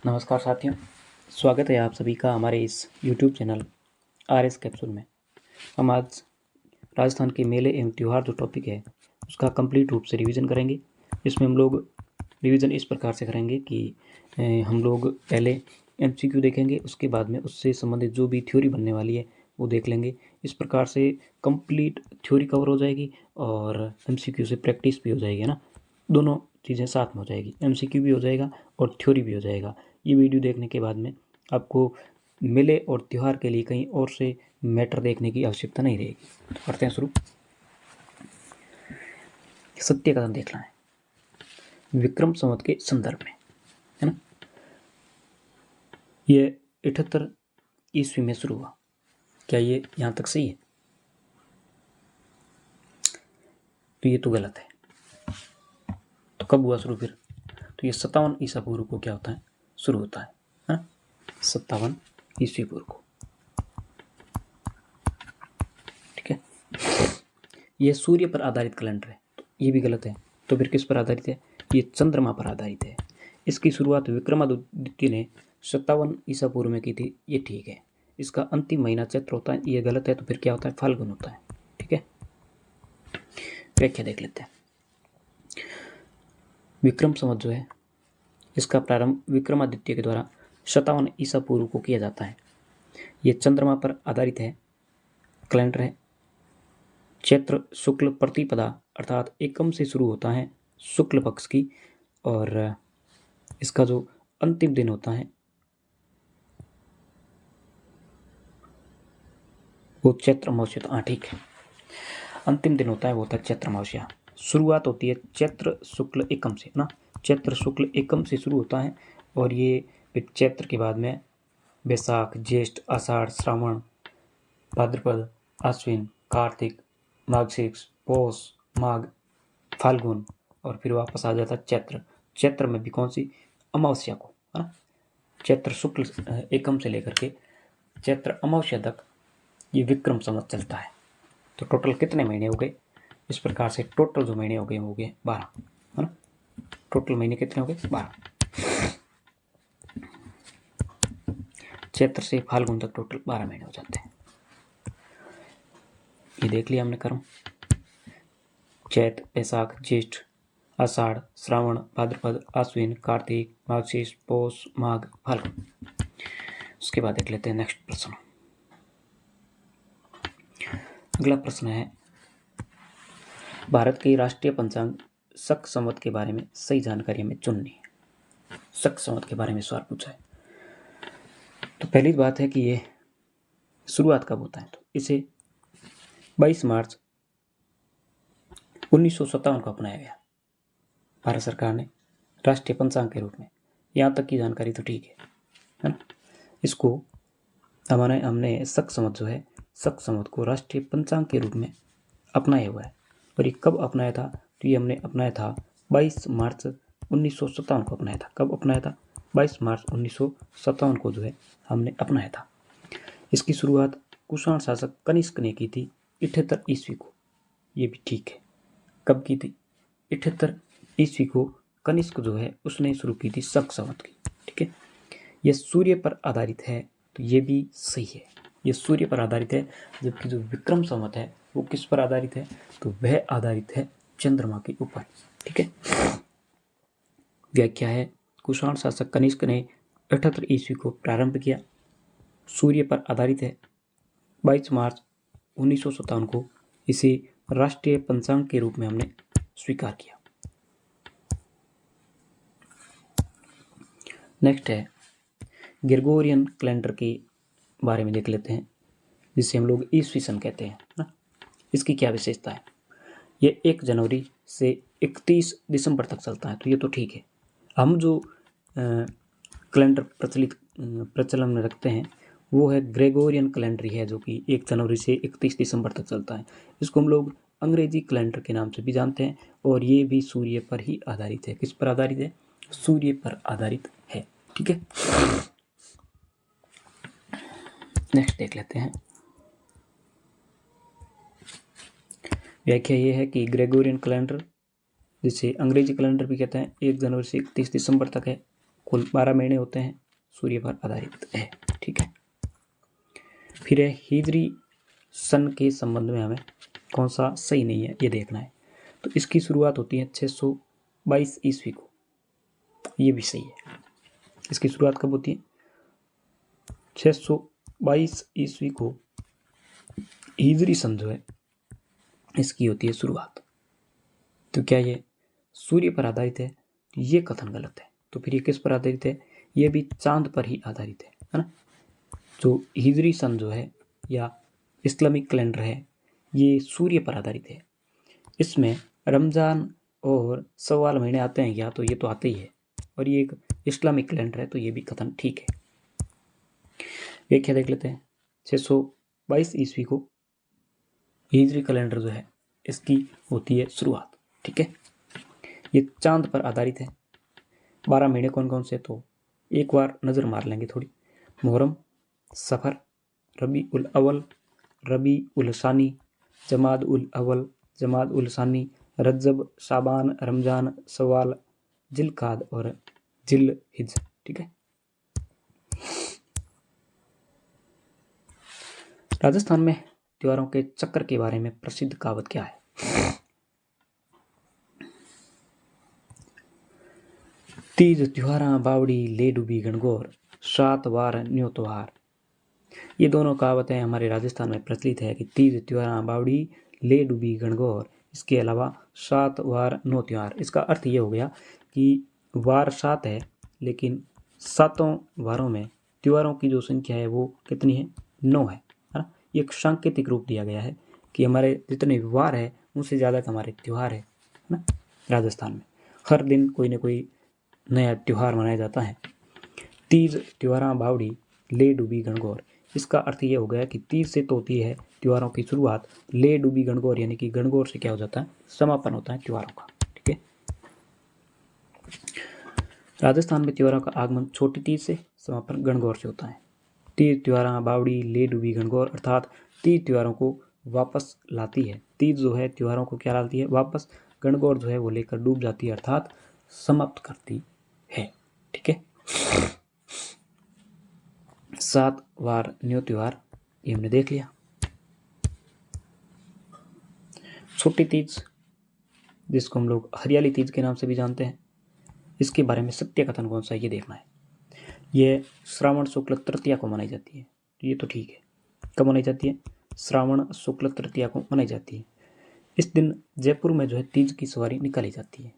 नमस्कार साथियों, स्वागत है आप सभी का हमारे इस YouTube चैनल RS कैप्सूल में। हम आज राजस्थान के मेले एवं त्यौहार जो टॉपिक है उसका कंप्लीट रूप से रिवीजन करेंगे। इसमें हम लोग रिवीजन इस प्रकार से करेंगे कि हम लोग पहले MCQ देखेंगे, उसके बाद में उससे संबंधित जो भी थ्योरी बनने वाली है वो देख लेंगे। इस प्रकार से कंप्लीट थ्योरी कवर हो जाएगी और MCQ से प्रैक्टिस भी हो जाएगी, है ना। दोनों चीज़ें साथ में हो जाएगी, MCQ भी हो जाएगा और थ्योरी भी हो जाएगा। ये वीडियो देखने के बाद में आपको मेले और त्यौहार के लिए कहीं और से मैटर देखने की आवश्यकता नहीं रहेगी। तो करते हैं शुरू। सत्य कथन देखना है विक्रम संवत के संदर्भ में, है ना। ये 78 ईस्वी में शुरू हुआ। क्या ये यहाँ तक सही है? तो ये तो गलत है। तो कब हुआ शुरू फिर? तो ये 57 ईसा पूर्व को क्या होता है, शुरू होता है ना। 57 ईस्वी पूर्व को, ठीक है। ये सूर्य पर आधारित कैलेंडर है, तो ये भी गलत है। तो फिर किस पर आधारित है? ये चंद्रमा पर आधारित है। इसकी शुरुआत विक्रमादित्य ने 57 ईसा पूर्व में की थी, ये ठीक है। इसका अंतिम महीना चैत्र होता है, ये गलत है। तो फिर क्या होता है? फाल्गुन होता है, ठीक है। व्याख्या देख लेते हैं। विक्रम संवत जो है इसका प्रारंभ विक्रमादित्य के द्वारा 57 ईसा पूर्व को किया जाता है। ये चंद्रमा पर आधारित है, कैलेंडर है। चैत्र शुक्ल प्रतिपदा अर्थात एकम से शुरू होता है शुक्ल पक्ष की, और इसका जो अंतिम दिन होता है वो चैत्र अमावस्या। हाँ, ठीक है। अंतिम दिन होता है वो होता है चैत्र अमावस्या। शुरुआत होती है चैत्र शुक्ल एकम से ना। चैत्र शुक्ल एकम से शुरू होता है और ये फिर चैत्र के बाद में बैसाख, ज्येष्ठ, आषाढ़, श्रावण, भाद्रपद, आश्विन, कार्तिक, माघशीर्ष, पौष, माघ, फाल्गुन, और फिर वापस आ जाता चैत्र। चैत्र में भी कौन सी? अमावस्या को, है ना। चैत्र शुक्ल एकम से लेकर के चैत्र अमावस्या तक ये विक्रम संवत चलता है। तो टोटल कितने महीने हो गए? इस प्रकार से टोटल जो महीने हो गए 12, है ना। टोटल महीने कितने हो गए? 12। चैत्र से फाल्गुन तक टोटल 12 महीने हो जाते हैं। ये देख लिया हमने क्रम। चैत, बैसाख, ज्येष्ठ, आषाढ़, श्रावण, भाद्रपद, आश्विन, कार्तिक, माघशीर्ष, पौष, माघ, फाल्गुन। उसके बाद देख लेते हैं नेक्स्ट प्रश्न। अगला प्रश्न है, भारत के राष्ट्रीय पंचांग शक संवत के बारे में सही जानकारी हमें चुननी है। शक संवत के बारे में सवाल पूछा है। तो पहली बात है कि ये शुरुआत कब होता है? तो इसे 22 मार्च 1957 को अपनाया गया भारत सरकार ने राष्ट्रीय पंचांग के रूप में। यहाँ तक की जानकारी तो ठीक है ना। इसको हमने शक संवत जो है, शक संवत को राष्ट्रीय पंचांग के रूप में अपनाया हुआ है। और ये कब अपनाया था? तो ये हमने अपनाया था 22 मार्च 1957 को अपनाया था। कब अपनाया था? 22 मार्च 1957 को जो है हमने अपनाया था। इसकी शुरुआत कुषाण शासक कनिष्क ने की थी 78 ईस्वी को। ये भी ठीक है। कब की थी? 78 ईस्वी को कनिष्क जो है उसने शुरू की थी शक संवत की, ठीक है। यह सूर्य पर आधारित है, तो ये भी सही है। ये सूर्य पर आधारित है, जबकि जो विक्रम संवत है वो किस पर आधारित है? तो वह आधारित है चंद्रमा के ऊपर, ठीक है। व्याख्या है, कुषाण शासक कनिष्क ने 78 ईस्वी को प्रारंभ किया, सूर्य पर आधारित है। 22 मार्च 1957 को इसे राष्ट्रीय पंचांग के रूप में हमने स्वीकार किया। नेक्स्ट है ग्रेगोरियन कैलेंडर के बारे में देख लेते हैं, जिसे हम लोग ईस्वी सन कहते हैं ना। इसकी क्या विशेषता है? ये 1 जनवरी से 31 दिसंबर तक चलता है, तो ये तो ठीक है। हम जो कैलेंडर प्रचलन में रखते हैं वो है ग्रेगोरियन कैलेंडर है, जो कि 1 जनवरी से 31 दिसंबर तक चलता है। इसको हम लोग अंग्रेजी कैलेंडर के नाम से भी जानते हैं, और ये भी सूर्य पर ही आधारित है। किस पर आधारित है? सूर्य पर आधारित है, ठीक है। नेक्स्ट देख लेते हैं। व्याख्या ये है कि ग्रेगोरियन कैलेंडर, जिसे अंग्रेजी कैलेंडर भी कहते हैं, 1 जनवरी से 31 दिसंबर तक है। कुल 12 महीने होते हैं, सूर्य पर आधारित है। ठीक है, फिर है हिजरी सन के संबंध में हमें कौन सा सही नहीं है ये देखना है। तो इसकी शुरुआत होती है 622 ईस्वी को, ये भी सही है। इसकी शुरुआत कब होती है? 622 ईस्वी को हिजरी सन जो है इसकी होती है शुरुआत। तो क्या ये सूर्य पर आधारित है? ये कथन गलत है। तो फिर ये किस पर आधारित है? ये भी चांद पर ही आधारित है ना। जो हिजरी सन जो है या इस्लामिक कैलेंडर है ये सूर्य पर आधारित है। इसमें रमज़ान और सवाल महीने आते हैं क्या? तो ये तो आते ही है, और ये एक इस्लामिक कैलेंडर है, तो ये भी कथन ठीक है। व्याख्या देख लेते हैं। 622 ईस्वी को हिजरी कैलेंडर जो है इसकी होती है शुरुआत। ठीक है, ये चांद पर आधारित है। 12 महीने कौन कौन से? तो एक बार नज़र मार लेंगे थोड़ी। मुहर्रम, सफ़र, रबी उल अव्वल, रबी उल सानी, जमाद उल अव्वल, जमाद उल सानी, रजब, शाबान, रमज़ान, सवाल, जिलकाद और जिल हिज। ठीक है, राजस्थान में त्योहारों के चक्र के बारे में प्रसिद्ध कहावत क्या है? तीज त्योहारा बावड़ी ले डूबी गणगौर, 7 वार न्यो त्योहार। ये दोनों कहावतें हमारे राजस्थान में प्रचलित है कि तीज त्योहारा बावड़ी ले डूबी गणगौर, इसके अलावा 7 वार नो त्योहार। इसका अर्थ ये हो गया कि वार 7 है, लेकिन 7 वारों में त्योहारों की जो संख्या है वो कितनी है? 9 है ना। ये एक सांकेतिक रूप दिया गया है कि हमारे जितने वार है उनसे ज़्यादा हमारे त्यौहार है ना। राजस्थान में हर दिन कोई ना कोई नया त्यौहार मनाया जाता है। तीज त्योहारा बावड़ी ले डूबी गणगौर, इसका अर्थ ये हो गया कि तीज से तो होती है त्योहारों की शुरुआत, ले डूबी गणगौर यानी कि गणगौर से क्या हो जाता है? समापन होता है त्योहारों का। ठीक है, राजस्थान में त्योहारों का आगमन छोटी तीज से, समापन गणगौर से होता है। तीज त्योहारा बावड़ी ले डूबी गणगौर अर्थात तीज त्योहारों को वापस लाती है। तीज जो है त्योहारों को क्या लाती है? वापस। गणगौर जो है वो लेकर डूब जाती है अर्थात समाप्त करती है। ठीक है, 7 वार न्यू त्योहार ये हमने देख लिया। छोटी तीज जिसको हम लोग हरियाली तीज के नाम से भी जानते हैं, इसके बारे में सत्य कथन कौन सा है ये देखना है। ये श्रावण शुक्ल तृतीया को मनाई जाती है, ये तो ठीक है। कब मनाई जाती है? श्रावण शुक्ल तृतीया को मनाई जाती है। इस दिन जयपुर में जो है तीज की सवारी निकाली जाती है,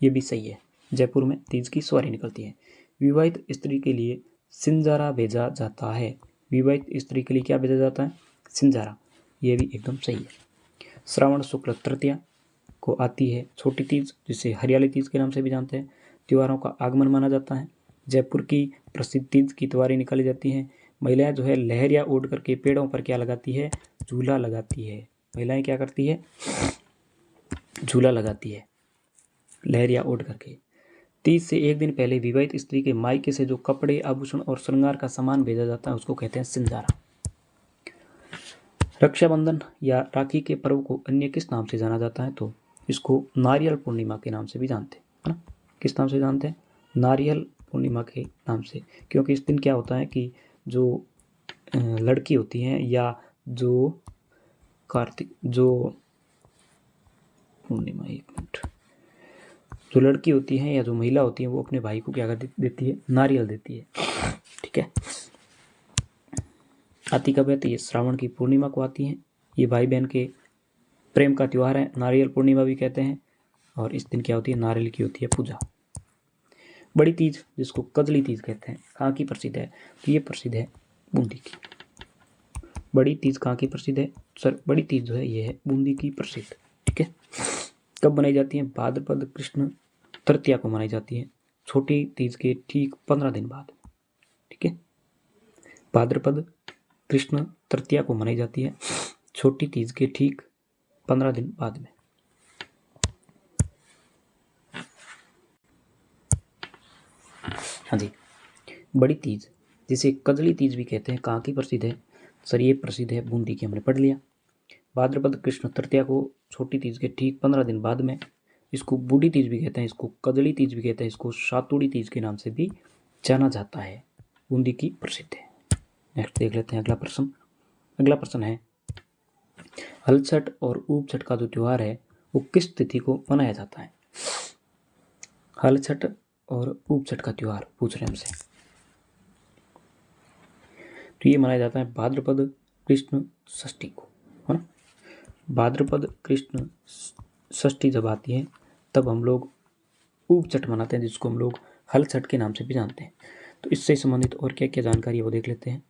ये भी सही है। जयपुर में तीज की सवारी निकलती है। विवाहित स्त्री के लिए सिंजारा भेजा जाता है। विवाहित स्त्री के लिए क्या भेजा जाता है? सिंजारा, ये भी एकदम सही है। श्रावण शुक्ल तृतीया को आती है छोटी तीज, जिसे हरियाली तीज के नाम से भी जानते हैं। त्योहारों का आगमन माना जाता है। जयपुर की प्रसिद्ध तीज की सवारी निकाली जाती है। महिलाएं जो है लहरिया ओढ़ करके पेड़ों पर क्या लगाती है? झूला लगाती है। महिलाएं क्या करती है? झूला लगाती है लहरिया ओढ़ करके। तीज से एक दिन पहले विवाहित स्त्री के मायके से जो कपड़े, आभूषण और श्रृंगार का सामान भेजा जाता है उसको कहते हैं सिंजारा। रक्षाबंधन या राखी के पर्व को अन्य किस नाम से जाना जाता है? तो इसको नारियल पूर्णिमा के नाम से भी जानते हैं, है ना। किस नाम से जानते हैं? नारियल पूर्णिमा के नाम से, क्योंकि इस दिन क्या होता है कि जो लड़की होती हैं या जो कार्तिक जो पूर्णिमा, एक मिनट, जो लड़की होती है या जो महिला होती है वो अपने भाई को क्या कर देती है? नारियल देती है। ठीक है, आती कब है? तो ये श्रावण की पूर्णिमा को आती है। ये भाई बहन के प्रेम का त्यौहार है, नारियल पूर्णिमा भी कहते हैं। और इस दिन क्या होती है? नारियल की होती है पूजा। बड़ी तीज जिसको कजली तीज कहते हैं, कहाँ की प्रसिद्ध है? तो ये प्रसिद्ध है बूंदी की। बड़ी तीज कहाँ की प्रसिद्ध है? सर बड़ी तीज जो है ये है बूंदी की प्रसिद्ध। ठीक है, कब मनाई जाती है? भाद्रपद कृष्ण तृतीया को मनाई जाती है, छोटी तीज के ठीक 15 दिन बाद। ठीक है, भाद्रपद कृष्ण तृतीया को मनाई जाती है, छोटी तीज के ठीक 15 दिन बाद में। हाँ जी, बड़ी तीज जिसे कजली तीज भी कहते हैं, कहाँ की प्रसिद्ध है? सर ये प्रसिद्ध है बूंदी की, हमने पढ़ लिया। भाद्रपद कृष्ण तृतीया को छोटी तीज के ठीक 15 दिन बाद में। इसको बूढ़ी तीज भी कहते हैं, इसको कजली तीज भी कहते हैं, इसको सातुड़ी तीज के नाम से भी जाना जाता है, बूंदी की प्रसिद्ध है। नेक्स्ट देख लेते हैं अगला प्रश्न। अगला प्रश्न है, हल छठ और ऊब छठ का जो त्योहार है वो किस तिथि को मनाया जाता है? हल छठ और ऊब छठ का त्योहार पूछ रहे हैं हमसे। तो ये मनाया जाता है भाद्रपद कृष्ण षष्ठी को, है ना। भाद्रपद कृष्ण षष्ठी जब आती है तब हम लोग ऊब छठ मनाते हैं, जिसको हम लोग हल छठ के नाम से भी जानते हैं। तो इससे संबंधित और क्या क्या जानकारी है वो देख लेते हैं।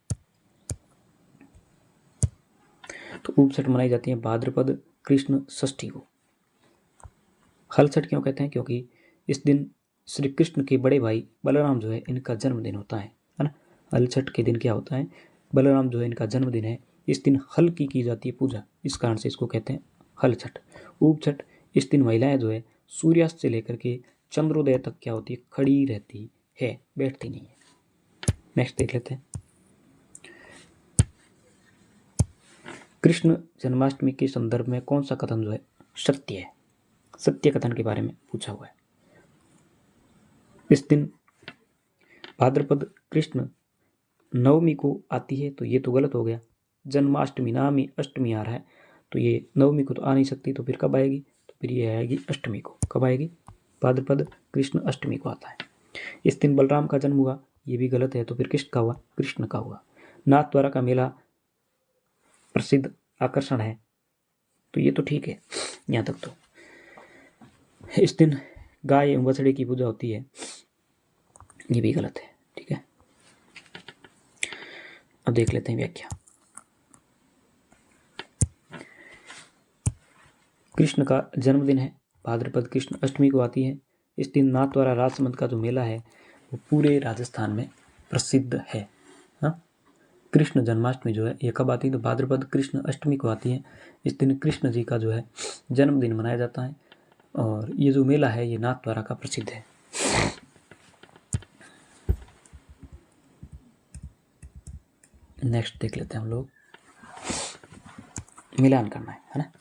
तो ऊब छठ मनाई जाती है भाद्रपद कृष्ण षष्ठी को। हल छठ क्यों कहते हैं? क्योंकि इस दिन श्री कृष्ण के बड़े भाई बलराम जो है इनका जन्मदिन होता है ना। हल छठ के दिन क्या होता है? बलराम जो है इनका जन्मदिन है। इस दिन हल की जाती है पूजा, इस कारण से इसको कहते हैं हल छठ। ऊब छठ, इस दिन महिलाएं जो है सूर्यास्त से लेकर के चंद्रोदय तक क्या होती है? खड़ी रहती है, बैठती नहीं है। नेक्स्ट देख लेते हैं। कृष्ण जन्माष्टमी के संदर्भ में कौन सा कथन जो है सत्य है? सत्य कथन के बारे में पूछा हुआ है। इस दिन भाद्रपद कृष्ण नवमी को आती है, तो ये तो गलत हो गया। जन्माष्टमी नामी अष्टमी आ रहा है, तो ये नवमी को तो आ नहीं सकती, तो फिर कब आएगी? तो फिर ये आएगी अष्टमी को। कब आएगी? भाद्रपद कृष्ण अष्टमी को आता है। इस दिन बलराम का जन्म हुआ, ये भी गलत है, तो फिर किसका हुआ? कृष्ण का हुआ। नाथद्वारा का मेला प्रसिद्ध आकर्षण है, तो ये तो ठीक है यहाँ तक। तो इस दिन गाय एवं बछड़े की पूजा होती है, ये भी गलत है। ठीक है, अब देख लेते हैं व्याख्या। कृष्ण का जन्मदिन है, भाद्रपद कृष्ण अष्टमी को आती है। इस दिन नाथद्वारा राजसमंद का जो मेला है वो पूरे राजस्थान में प्रसिद्ध है। हाँ, कृष्ण जन्माष्टमी जो है ये कब आती है? तो भाद्रपद कृष्ण अष्टमी को आती है। इस दिन कृष्ण जी का जो है जन्मदिन मनाया जाता है, और ये जो मेला है ये नाथद्वारा का प्रसिद्ध है। नेक्स्ट देख लेते हैं हम लोग, मिलान करना है ना।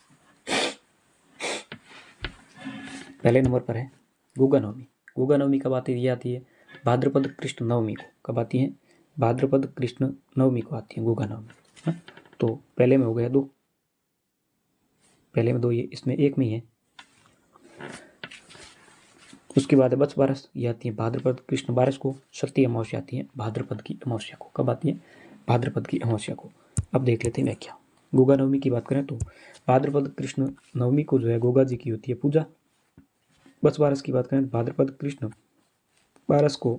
पहले नंबर पर है गुगा नवमी। गुगा नवमी कब आती है? ये आती है भाद्रपद कृष्ण नवमी को। कब आती है? भाद्रपद कृष्ण नवमी को आती है गुगा नवमी। तो पहले में हो गया 2, पहले में 2, ये इसमें एक में ही है। उसके बाद है बत्स बारस, ये आती है भाद्रपद कृष्ण बारस को। शक्ति अमावस्या आती है भाद्रपद की अमावस्या को। कब आती है? भाद्रपद की अमावस्या को। अब देख लेते हैं व्याख्या। गोगा नवमी की बात करें तो भाद्रपद कृष्ण नवमी को जो है गोगा जी की होती है पूजा। बत्स बारस की बात करें तो भाद्रपद कृष्ण बारस को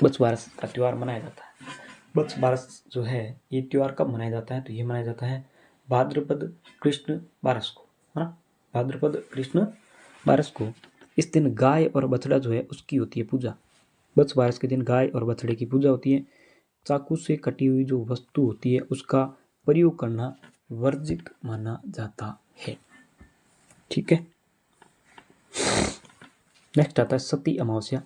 बत्स बारस का त्यौहार मनाया जाता है। बत्स बारस जो है ये त्यौहार कब मनाया जाता है? तो ये मनाया जाता है भाद्रपद कृष्ण बारस को, है ना। भाद्रपद कृष्ण बारस को। इस दिन गाय और बछड़ा जो है उसकी होती है पूजा। बत्स बारस के दिन गाय और बछड़े की पूजा होती है। चाकू से कटी हुई जो वस्तु होती है उसका प्रयोग करना वर्जित माना जाता है। ठीक है, नेक्स्ट आता है सती अमावस्या,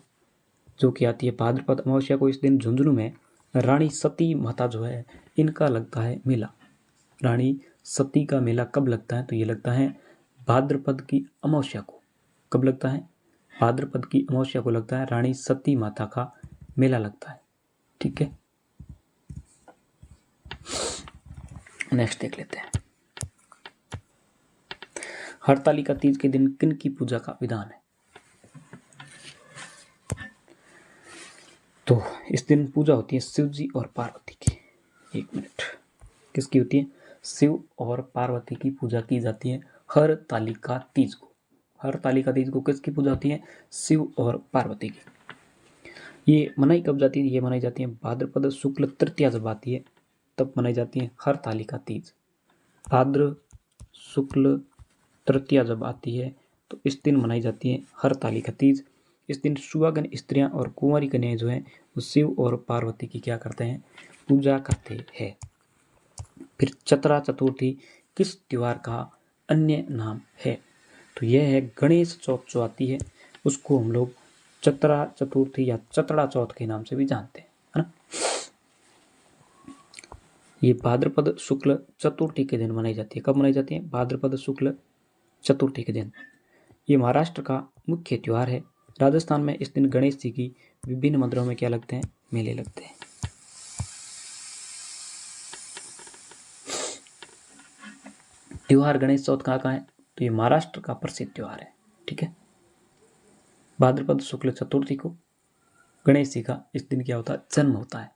जो कि आती है भाद्रपद अमावस्या को। इस दिन झुंझुनू में रानी सती माता जो है इनका लगता है मेला। रानी सती का मेला कब लगता है? तो ये लगता है भाद्रपद की अमावस्या को। कब लगता है? भाद्रपद की अमावस्या को लगता है रानी सती माता का मेला लगता है। ठीक है, नेक्स्ट देख लेते हैं। हरतालिका तीज के दिन किन की पूजा का विधान है? तो इस दिन पूजा होती है शिव जी और पार्वती की। एक मिनट, किसकी होती है? शिव और पार्वती की पूजा की जाती है हरतालिका तीज को। हरतालिका तीज को किसकी पूजा होती है? शिव और पार्वती की। ये मनाई कब जाती है? ये मनाई जाती है भाद्रपद शुक्ल तृतीया जब आती है तब मनाई जाती है हरतालिका तीज। भाद्र शुक्ल तृतीया जब आती है तो इस दिन मनाई जाती है हरतालिका तीज। इस दिन सुहागन स्त्रियां और कुंवारी कन्याएं जो हैं वो शिव और पार्वती की क्या करते हैं? पूजा करते हैं। फिर चतरा चतुर्थी किस त्योहार का अन्य नाम है? तो यह है गणेश चौथ जो आती है उसको हम लोग चतरा चतुर्थी या चतरा चौथ के नाम से भी जानते हैं, है ना। ये भाद्रपद शुक्ल चतुर्थी के दिन मनाई जाती है। कब मनाई जाती है? भाद्रपद शुक्ल चतुर्थी के दिन। ये महाराष्ट्र का मुख्य त्यौहार है। राजस्थान में इस दिन गणेश जी की विभिन्न मंदिरों में क्या लगते हैं, मेले लगते हैं। त्योहार गणेश चौथ कहाँ है, तो ये महाराष्ट्र का प्रसिद्ध त्योहार है। ठीक है, भाद्रपद शुक्ल चतुर्थी को गणेश जी का इस दिन क्या होता है, जन्म होता है।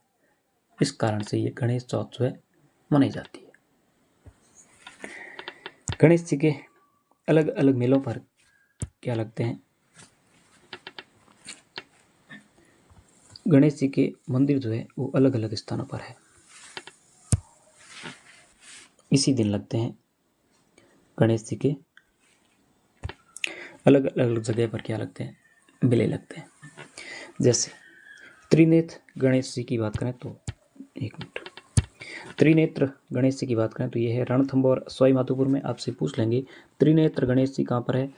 इस कारण से ये गणेश चौथ जो है मनाई जाती है। गणेश जी के अलग अलग मेलों पर क्या लगते हैं, गणेश जी के मंदिर जो है वो अलग अलग स्थानों पर है, इसी दिन लगते हैं। गणेश जी के अलग अलग जगह पर क्या लगते हैं, मेले लगते हैं। जैसे त्रिनेत्र गणेश जी की बात करें तो, एक मिनट, त्रिनेत्र गणेश जी की बात करें तो ये है रणथंभौर सवाई माधोपुर में। आपसे पूछ लेंगे त्रिनेत्र गणेश जी कहाँ पर है,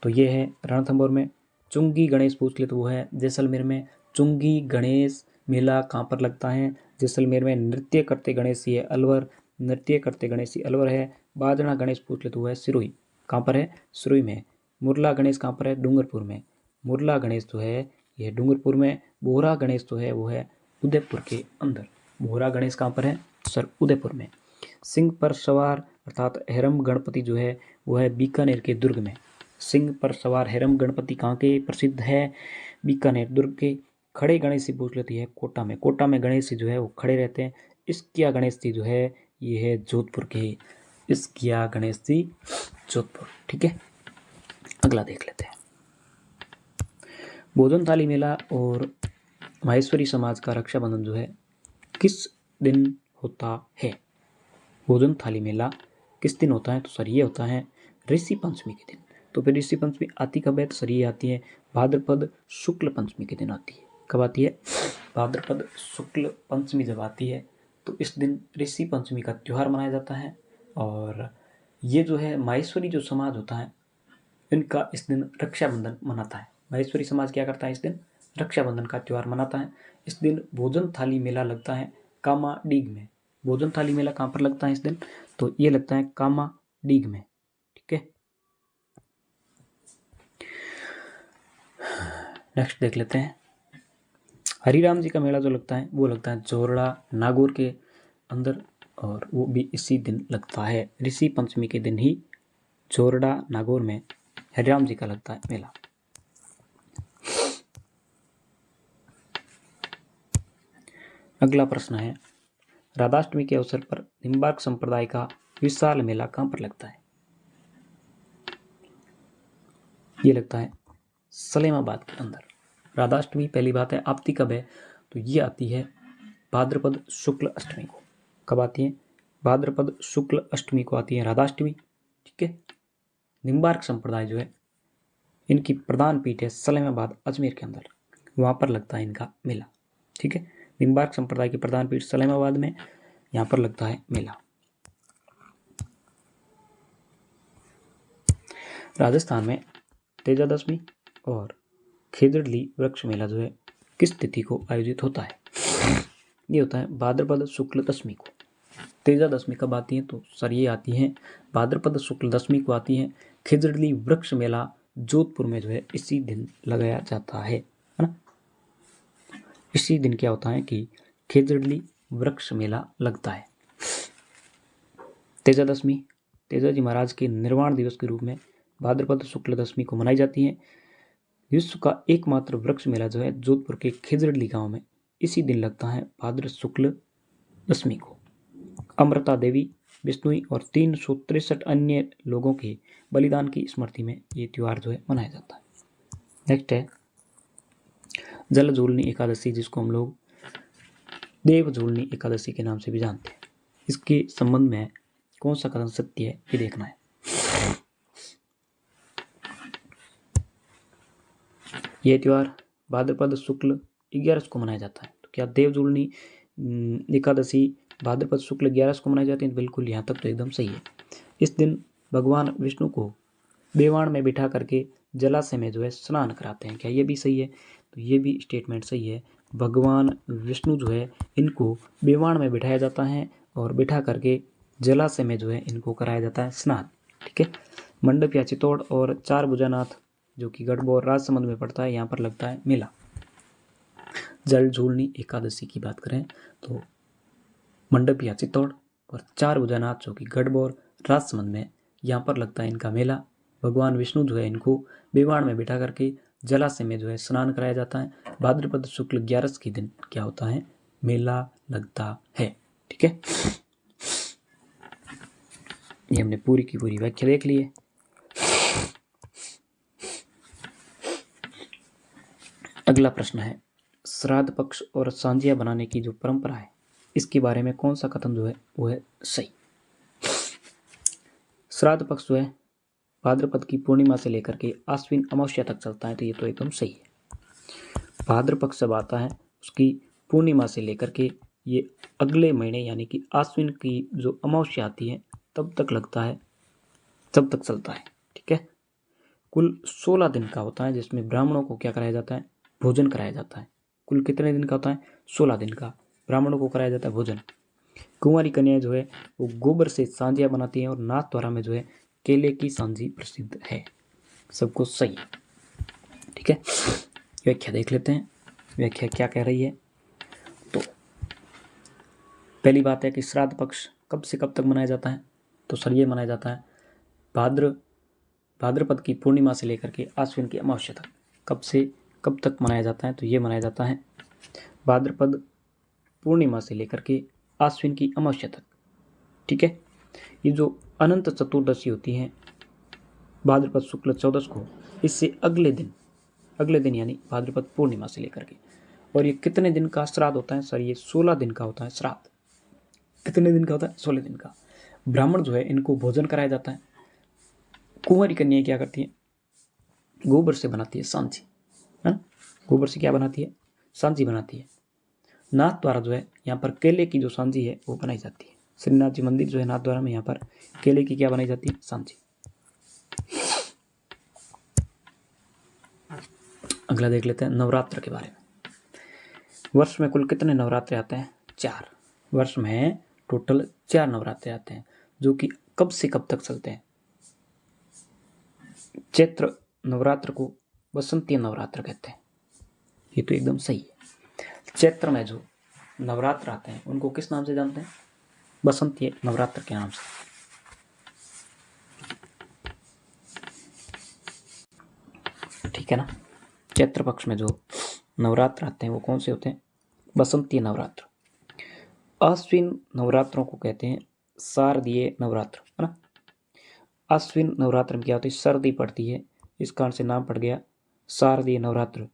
तो ये है रणथंभौर में। चुंगी गणेश पूछ ले तो वो है जैसलमेर में। चुंगी गणेश मेला कहाँ पर लगता है, जैसलमेर में। नृत्य करते गणेश जी है अलवर, नृत्य करते गणेश जी अलवर है। बाजना गणेश पूछ ले तो वो है सिरोही, कहाँ पर है, सिरोही में। मुरला गणेश कहाँ पर है, डूंगरपुर में। मुरला गणेश जो है ये डूंगरपुर में। बोहरा गणेश जो है वो है उदयपुर के अंदर। बोहरा गणेश कहाँ पर है, सर उदयपुर में। सिंह पर सवार अर्थात हेरम गणपति जो है वो है बीकानेर के दुर्ग में। सिंह पर सवार हेरम गणपति कहाँ के प्रसिद्ध है, बीकानेर दुर्ग के। खड़े गणेश जी पूछ लेती है कोटा में। कोटा में गणेश जी जो है वो खड़े रहते हैं। इसकिया गणेश जी जो है ये है जोधपुर के। इसकिया गणेश जी जोधपुर। ठीक है, अगला देख लेते हैं। भोजन थाली मेला और माहेश्वरी समाज का रक्षाबंधन जो है किस दिन होता है। भोजन थाली मेला किस दिन होता है, तो सर ये होता है ऋषि पंचमी के दिन। तो फिर ऋषि पंचमी आती कब है, तो सर ये आती है भाद्रपद शुक्ल पंचमी के दिन आती है। कब आती है, भाद्रपद शुक्ल पंचमी जब आती है तो इस दिन ऋषि पंचमी का त्यौहार मनाया जाता है। और ये जो है माहेश्वरी जो समाज होता है इनका इस दिन रक्षाबंधन मनाता है। माहेश्वरी समाज क्या करता है, इस दिन रक्षाबंधन का त्यौहार मनाता है। इस दिन भोजन थाली मेला लगता है कामाडीग में। भोजन थाली मेला कहाँ पर लगता है इस दिन, तो ये लगता है कामाडीग में। ठीक है, नेक्स्ट देख लेते हैं। हरिराम जी का मेला जो लगता है वो लगता है जोरड़ा नागौर के अंदर, और वो भी इसी दिन लगता है। ऋषि पंचमी के दिन ही जोरड़ा नागौर में हरिराम जी का लगता है मेला। अगला प्रश्न है, राधाष्टमी के अवसर पर निम्बार्क संप्रदाय का विशाल मेला कहाँ पर लगता है। ये लगता है सलेमाबाद के अंदर। राधाष्टमी पहली बात है आती कब है, तो ये आती है भाद्रपद शुक्ल अष्टमी को। कब आती है, भाद्रपद शुक्ल अष्टमी को आती है राधाष्टमी। ठीक है, निम्बार्क संप्रदाय जो है इनकी प्रधान पीठ है सलेमाबाद अजमेर के अंदर, वहाँ पर लगता है इनका मेला। ठीक है, निम्बार्क संप्रदाय की प्रधान पीठ सलेमाबाद में, यहाँ पर लगता है मेला। राजस्थान में तेजादशमी और खेजड़ली वृक्ष मेला जो है किस तिथि को आयोजित होता है। ये होता है भाद्रपद शुक्ल दशमी को। तेजादशमी कब आती है, तो सर ये आती है भाद्रपद शुक्ल दशमी को आती है। खेजड़ली वृक्ष मेला जोधपुर में जो है इसी दिन लगाया जाता है ना। इसी दिन क्या होता है कि खेजड़ली वृक्ष मेला लगता है। तेजादशमी तेजाजी महाराज के निर्वाण दिवस के रूप में भाद्रपद शुक्ल दशमी को मनाई जाती है। विश्व का एकमात्र वृक्ष मेला जो है जोधपुर के खेजड़ली गांव में इसी दिन लगता है भाद्र शुक्ल दशमी को। अमृता देवी, बिश्नोई और 363 अन्य लोगों के बलिदान की स्मृति में ये त्यौहार जो है मनाया जाता है। नेक्स्ट है जल झूलनी एकादशी, जिसको हम लोग देव झूलनी एकादशी के नाम से भी जानते हैं। इसके संबंध में कौन सा कथन सत्य है ये देखना है। यह त्यौहार भाद्रपद शुक्ल 11 को मनाया जाता है। तो क्या देव झूलनी एकादशी भाद्रपद शुक्ल 11 को मनाई जाती है, बिल्कुल यहाँ तक तो एकदम सही है। इस दिन भगवान विष्णु को बेवाण में बिठा करके जलाशय में जो है स्नान कराते हैं। क्या ये भी सही है, तो ये भी स्टेटमेंट सही है। भगवान विष्णु जो है इनको बेवाण में बिठाया जाता है और बिठा करके जलाशय में जो है इनको कराया जाता है स्नान। ठीक है, मंडप या चित्तौड़ और चार भुजानाथ जो कि गढ़बो और राजसमंद में पड़ता है, यहाँ पर लगता है मेला। जल झूलनी एकादशी की बात करें तो मंडपिया चित्तौड़ और 4 भुजानाथ चौकी गढ़बोर राजसमंद में यहाँ पर लगता है इनका मेला। भगवान विष्णु जो है इनको विमान में बिठा करके जलाशय में जो है स्नान कराया जाता है। भाद्रपद शुक्ल 11 के दिन क्या होता है, मेला लगता है। ठीक है, ये हमने पूरी की पूरी व्याख्या देख ली है। अगला प्रश्न है, श्राद्ध पक्ष और सांजिया बनाने की जो परंपरा है इसके बारे में कौन सा कथन जो है वो है सही। श्राद्ध पक्ष जो है भाद्रपद की पूर्णिमा से लेकर के आश्विन अमावस्या तक चलता है, तो ये तो एकदम सही है। भाद्रपद जब आता है उसकी पूर्णिमा से लेकर के ये अगले महीने यानी कि आश्विन की जो अमावस्या आती है तब तक लगता है, तब तक चलता है। ठीक है, कुल 16 दिन का होता है जिसमें ब्राह्मणों को क्या कराया जाता है, भोजन कराया जाता है। कुल कितने दिन का होता है, 16 दिन का ब्राह्मणों को कराया जाता है भोजन। कुंवारी कन्याएं जो है वो गोबर से सांजिया बनाती हैं और नाथद्वारा में जो है केले की सांजी प्रसिद्ध है। सबको सही। ठीक है, व्याख्या देख लेते हैं, व्याख्या क्या कह रही है। तो पहली बात है कि श्राद्ध पक्ष कब से कब तक मनाया जाता है, तो सर ये मनाया जाता है भाद्रपद की पूर्णिमा से लेकर के आश्विन की अमावस्या तक। कब से कब तक मनाया जाता है, तो ये मनाया जाता है भाद्रपद पूर्णिमा से लेकर के आश्विन की अमावस्या तक। ठीक है, ये जो अनंत चतुर्दशी होती है भाद्रपद शुक्ल 14 को, इससे अगले दिन यानी भाद्रपद पूर्णिमा से लेकर के। और ये कितने दिन का श्राद्ध होता है, सर ये 16 दिन का होता है श्राद्ध। कितने दिन का होता है, 16 दिन का। ब्राह्मण जो है इनको भोजन कराया जाता है। कुंवारी कन्या क्या करती है, गोबर से बनाती है सांची, है ना, गोबर से क्या बनाती है, सांची बनाती है। नाथ द्वारा जो है यहाँ पर केले की जो सांची है वो बनाई जाती है। श्रीनाथ जी मंदिर जो है नाथ द्वारा में, यहाँ पर केले की क्या बनाई जाती है, सांची। अगला देख लेते हैं नवरात्र के बारे में। वर्ष में कुल कितने नवरात्रे आते हैं, 4। वर्ष में टोटल 4 नवरात्रे आते हैं जो कि कब से कब तक चलते हैं। चैत्र नवरात्र को बसंती नवरात्र कहते हैं, ये तो एकदम सही है। चैत्र में जो नवरात्र आते हैं उनको किस नाम से जानते हैं, बसंती नवरात्र के नाम से। ठीक है ना, चैत्र पक्ष में जो नवरात्र आते हैं वो कौन से होते हैं, बसंती नवरात्र। आश्विन नवरात्रों को कहते हैं शारदीय नवरात्र, है ना। आश्विन नवरात्र में क्या होती है, सर्दी पड़ती है, इस कारण से नाम पड़ गया शारदीय नवरात्र।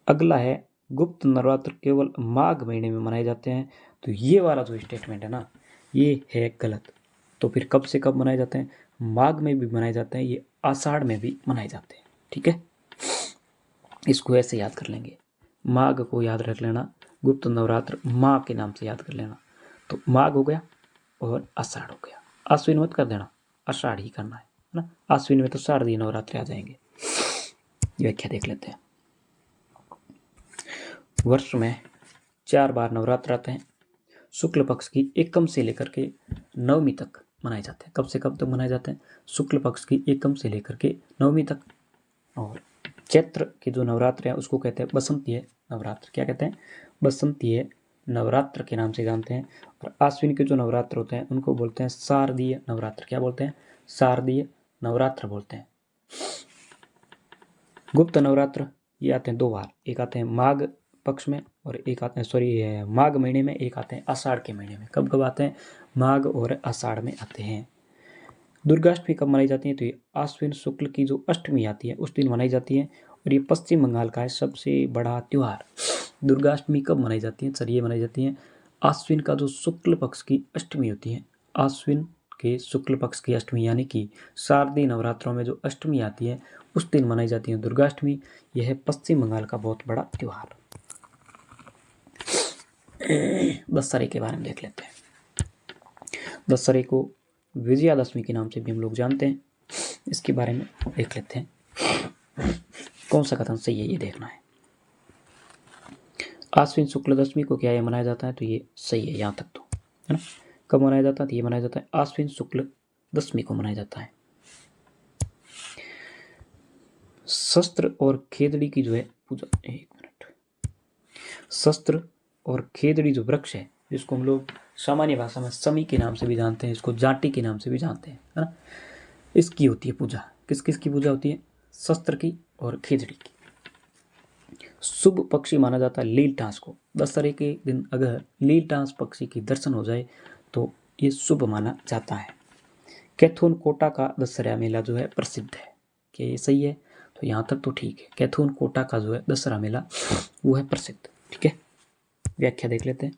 अगला है गुप्त नवरात्र, केवल माघ महीने में मनाए जाते हैं। तो ये वाला जो स्टेटमेंट है ना ये है गलत। तो फिर कब से कब मनाए जाते हैं, माघ में भी मनाए जाते हैं, ये आषाढ़ में भी मनाए जाते हैं। ठीक है, इसको ऐसे याद कर लेंगे, माघ को याद रख लेना, गुप्त नवरात्र माँ के नाम से याद कर लेना। तो माघ हो गया और आषाढ़ हो गया, आश्विन मत कर देना, आषाढ़ ही करना है ना। आश्विन में तो शारदीय नवरात्र आ जाएंगे। व्याख्या देख लेते हैं। वर्ष में 4 बार नवरात्र आते हैं, शुक्ल पक्ष की एकम से लेकर के नवमी तक मनाए जाते हैं। कब से कब तक मनाए जाते हैं, शुक्ल पक्ष की एकम से लेकर के नवमी तक। और चैत्र के जो नवरात्र है उसको कहते हैं बसंतीय नवरात्र। क्या कहते हैं, बसंतीय नवरात्र के नाम से जानते हैं। और आश्विन के जो नवरात्र होते हैं उनको बोलते हैं शारदीय नवरात्र। क्या बोलते हैं, शारदीय नवरात्र बोलते हैं। गुप्त नवरात्र ये आते हैं 2 बार, एक आते हैं माघ पक्ष में और एक आते हैं माघ महीने में, एक आते हैं आषाढ़ के महीने में। कब कब आते हैं, माघ और आषाढ़ में आते हैं। दुर्गाष्टमी कब मनाई जाती है, तो ये आश्विन शुक्ल की जो अष्टमी आती है उस दिन मनाई जाती है। और ये पश्चिम बंगाल का है सबसे बड़ा त्यौहार। दुर्गाष्टमी कब मनाई जाती है, सर ये मनाई जाती है आश्विन का जो शुक्ल पक्ष की अष्टमी होती है, आश्विन के शुक्ल पक्ष की अष्टमी यानी कि शारदीय नवरात्रों में जो अष्टमी आती है उस दिन मनाई जाती है दुर्गाष्टमी। यह है पश्चिम बंगाल का बहुत बड़ा त्यौहार। दशहरे के बारे में देख लेते हैं। दशहरे को विजयादशमी के नाम से भी हम लोग जानते हैं, इसके बारे में देख लेते हैं। कौन सा कथन सही है ये देखना है। आश्विन शुक्ल दशमी को क्या ये मनाया जाता है, तो ये सही है यहाँ तक तो, है ना। कब मनाया जाता है, तो ये मनाया जाता है आश्विन शुक्ल दशमी को मनाया जाता है। शस्त्र और खेदड़ी की जो है पूजा, एक मिनट, शस्त्र और खेजड़ी जो वृक्ष है, जिसको हम लोग सामान्य भाषा में समी के नाम से भी जानते हैं, इसको जाटी के नाम से भी जानते हैं, है ना। इसकी होती है पूजा। किस किस की पूजा होती है? शस्त्र की और खेजड़ी की। शुभ पक्षी माना जाता है लीलटास को। दशहरे के दिन अगर लीलटास पक्षी की दर्शन हो जाए तो ये शुभ माना जाता है। कैथून कोटा का दशहरा मेला जो है प्रसिद्ध है। क्या ये सही है? तो यहाँ तक तो ठीक है। कैथून कोटा का जो है दशहरा मेला वो है प्रसिद्ध। ठीक है, व्याख्या देख लेते हैं।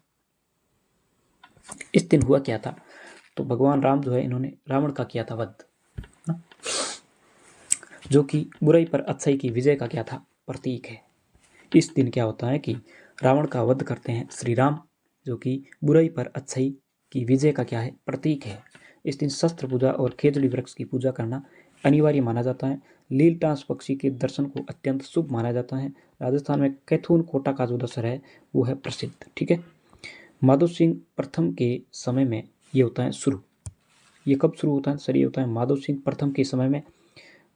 इस दिन हुआ क्या था? तो भगवान राम जो है इन्होंने रावण का किया था वध, जो कि बुराई पर अच्छाई की विजय का क्या था? प्रतीक है। इस दिन क्या होता है कि रावण का वध करते हैं श्री राम, जो कि बुराई पर अच्छाई की विजय का क्या है? प्रतीक है। इस दिन शस्त्र पूजा और खेजड़ी वृक्ष की पूजा करना अनिवार्य माना जाता है। लीलटास पक्षी के दर्शन को अत्यंत शुभ माना जाता है। राजस्थान में कैथून कोटा का जो दशहरा है वो है प्रसिद्ध। ठीक है, माधव सिंह प्रथम के समय में ये होता है शुरू। ये कब शुरू होता है? सर ये होता है माधव सिंह प्रथम के समय में,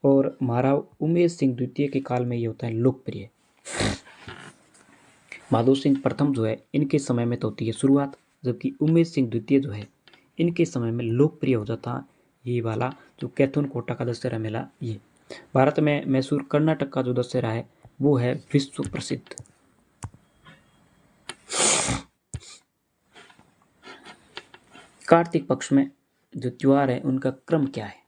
और महाराव उमेश सिंह द्वितीय के काल में ये होता है लोकप्रिय। माधव सिंह प्रथम जो है इनके समय में तो होती है शुरुआत, जबकि उमेश सिंह द्वितीय जो है इनके समय में लोकप्रिय हो जाता है ये वाला जो कैथून कोटा का दशहरा मेला। ये भारत में मैसूर कर्नाटक का जो दशहरा है वो है विश्व प्रसिद्ध। कार्तिक पक्ष में जो त्योहार है उनका क्रम क्या है?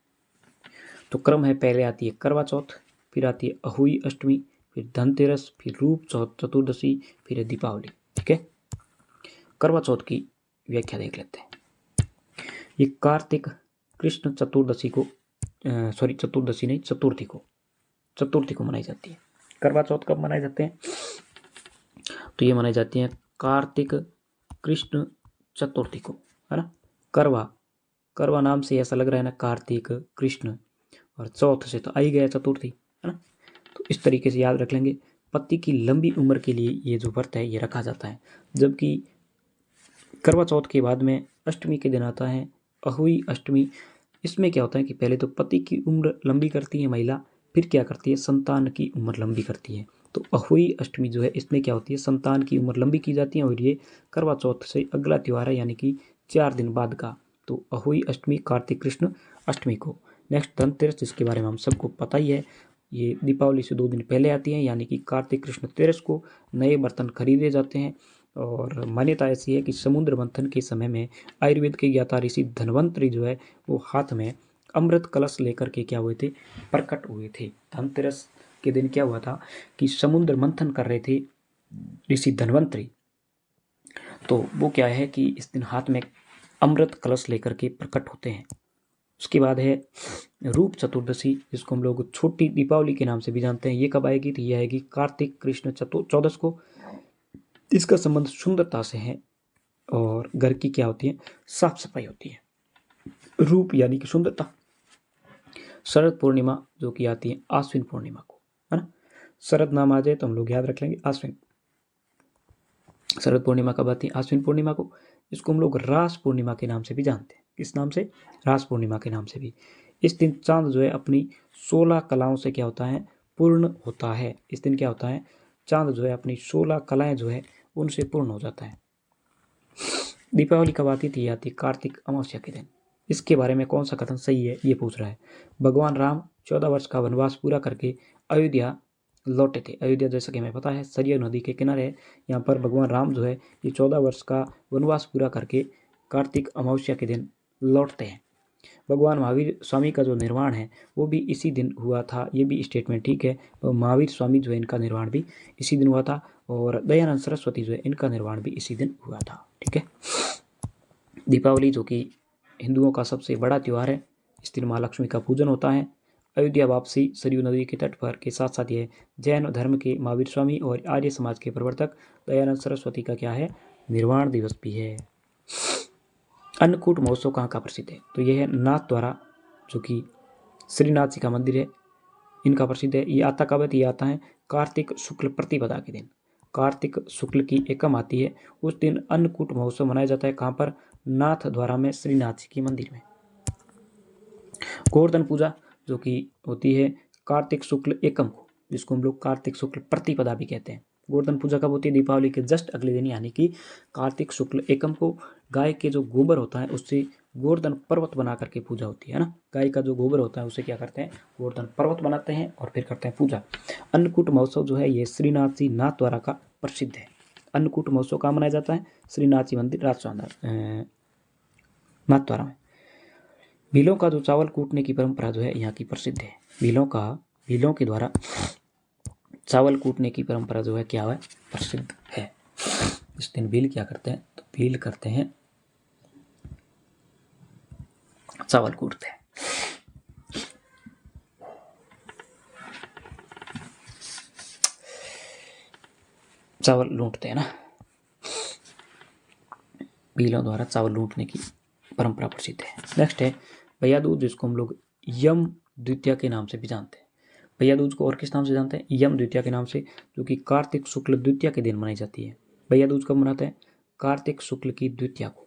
तो क्रम है, पहले आती है करवा चौथ, फिर आती है अहुई अष्टमी, फिर धनतेरस, फिर रूप चतुर्दशी, फिर है दीपावली। ठीक है, करवा चौथ की व्याख्या देख लेते हैं। ये कार्तिक कृष्ण चतुर्दशी को चतुर्दशी नहीं, चतुर्थी को मनाई जाती है। करवा चौथ कब मनाए जाते हैं? तो ये मनाई जाती है कार्तिक कृष्ण चतुर्थी को, है ना। करवा नाम से ऐसा लग रहा है ना, कार्तिक कृष्ण, और चौथ से तो आ ही गया चतुर्थी, है ना। तो इस तरीके से याद रख लेंगे। पति की लंबी उम्र के लिए ये जो व्रत है ये रखा जाता है। जबकि करवा चौथ के बाद में अष्टमी के दिन आता है अहुई अष्टमी। इसमें क्या होता है कि पहले तो पति की उम्र लंबी करती है महिला, फिर क्या करती है? संतान की उम्र लंबी करती है। तो अहुई अष्टमी जो है इसमें क्या होती है? संतान की उम्र लंबी की जाती है, और ये करवा चौथ से अगला त्यौहार है, यानी कि 4 दिन बाद का। तो अहुई अष्टमी कार्तिक कृष्ण अष्टमी को। नेक्स्ट धनतेरस, जिसके बारे में हम सबको पता ही है, ये दीपावली से 2 दिन पहले आती है, यानी कि कार्तिक कृष्ण तेरस को नए बर्तन खरीदे जाते हैं। और मान्यता ऐसी है कि समुद्र मंथन के समय में आयुर्वेद के ज्ञाता ऋषि धन्वंतरि जो है वो हाथ में अमृत कलश लेकर के क्या हुए थे? प्रकट हुए थे। धनतेरस के दिन क्या हुआ था कि समुद्र मंथन कर रहे थे ऋषि धन्वंतरि, तो वो क्या है कि इस दिन हाथ में अमृत कलश लेकर के प्रकट होते हैं। उसके बाद है रूप चतुर्दशी, जिसको हम लोग छोटी दीपावली के नाम से भी जानते हैं। ये कब आएगी? तो ये आएगी कार्तिक कृष्ण चौदस को। इसका संबंध सुंदरता से है, और घर की क्या होती है? साफ सफाई होती है। रूप यानी कि सुंदरता। शरद पूर्णिमा जो कि आती है आश्विन पूर्णिमा को, है ना। शरद नाम आ जाए तो हम लोग याद रख लेंगे आश्विन। शरद पूर्णिमा कब आती है? आश्विन पूर्णिमा को। इसको हम लोग रास पूर्णिमा के नाम से भी जानते हैं। किस नाम से? रास पूर्णिमा के नाम से भी। इस दिन चांद जो है अपनी 16 कलाओं से क्या होता है? पूर्ण होता है। इस दिन क्या होता है? चांद जो है अपनी 16 कलाएं जो है उनसे पूर्ण हो जाता है। दीपावली कब आती थी? आती कार्तिक अमावस्या के दिन। इसके बारे में कौन सा कथन सही है ये पूछ रहा है। भगवान राम 14 वर्ष का वनवास पूरा करके अयोध्या लौटे थे। अयोध्या जैसा कि हमें पता है सरयू नदी के किनारे है। यहाँ पर भगवान राम जो है ये 14 वर्ष का वनवास पूरा करके कार्तिक अमावस्या के दिन लौटते हैं। भगवान महावीर स्वामी का जो निर्वाण है वो भी इसी दिन हुआ था। ये भी स्टेटमेंट ठीक है। तो महावीर स्वामी जो है इनका निर्वाण भी इसी दिन हुआ था, और दयानंद सरस्वती जो है इनका निर्वाण भी इसी दिन हुआ था। ठीक है, दीपावली जो कि हिंदुओं का सबसे बड़ा त्यौहार है, इस दिन माँ लक्ष्मी का पूजन होता है। अयोध्या वापसी सरयू नदी के तट पर के साथ साथ ये जैन धर्म के महावीर स्वामी और आर्य समाज के प्रवर्तक दयानंद सरस्वती का क्या है? निर्वाण दिवस भी है। अन्नकूट महोत्सव कहाँ का प्रसिद्ध है? तो यह है नाथ द्वारा, जो कि श्रीनाथ जी का मंदिर है, इनका प्रसिद्ध है। ये आता कब है? ये आता है कार्तिक शुक्ल प्रतिपदा के दिन। कार्तिक शुक्ल की एकम आती है, उस दिन अन्नकूट महोत्सव मनाया जाता है। कहाँ पर? नाथ द्वारा में श्रीनाथ जी के मंदिर में। गोवर्धन पूजा जो कि होती है कार्तिक शुक्ल एकम को, जिसको हम लोग कार्तिक शुक्ल प्रतिपदा भी कहते हैं। गोवर्धन पूजा कब होती है? दीपावली के जस्ट अगले दिन यानी कि कार्तिक शुक्ल एकम को गाय के जो गोबर होता है उससे गोवर्धन पर्वत बना करके पूजा होती है ना। गाय का जो गोबर होता है उसे क्या करते हैं? गोवर्धन पर्वत बनाते हैं और फिर करते हैं पूजा। अन्नकूट महोत्सव जो है ये श्रीनाथ जी नाथद्वारा का प्रसिद्ध है। अन्नकूट महोत्सव कहाँ मनाया जाता है? श्रीनाथ जी मंदिर नाथद्वारा में। भीलों का जो चावल कूटने की परंपरा जो है यहाँ की प्रसिद्ध है। भीलों के द्वारा चावल कूटने की परंपरा जो है क्या है? प्रसिद्ध है। इस दिन भील क्या करते हैं? तो भील करते हैं चावल कूटते हैं। चावल लूटते हैं ना। भीलों द्वारा चावल लूटने की परंपरा प्रसिद्ध है। नेक्स्ट है भैया दूज, जिसको हम लोग यम द्वितीया के नाम से भी जानते हैं। भैया दूज को और किस नाम से जानते हैं? यम द्वितीया के नाम से, जो कि कार्तिक शुक्ल द्वितीया के दिन मनाई जाती है। भैया दूज कब मनाते हैं? कार्तिक शुक्ल की द्वितीया को।